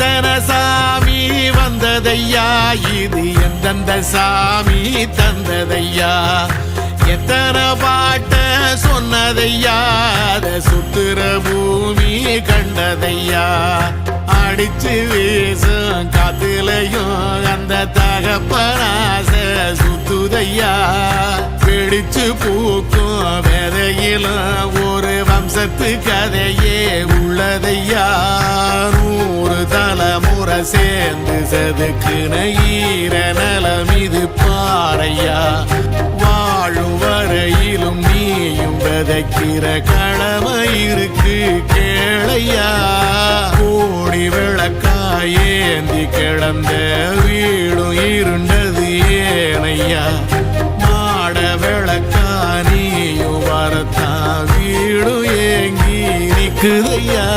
எத்தனை சாமி வந்ததையா, இது எந்தெந்த சாமி தந்ததையா, எத்தனை பாட்ட சொன்னதையா, அத சுத்துற பூமி கண்டதையா, அடிச்சு வீசும் காத்துலையும் அந்த தகப்பனாச சுத்துதையா, பிடிச்சு பூக்கும் விதையிலும் ஒரு வம்சத்து கதையே உள்ளதையா, 100 தலைமுறை சேர்ந்து செதுக்குன ஈர நலம் இது பாறையா, வாழும் வரையிலும் நீயும் விதைக்கிற கடமை இருக்கு கேளையா, கோடி விளக்காயேந்தி கிடந்த வீடும் இருண்டது ஏனையா, மாட விளக்கா நீயும் வரத்தா வீடும் ஏங்கி நிக்குதையா.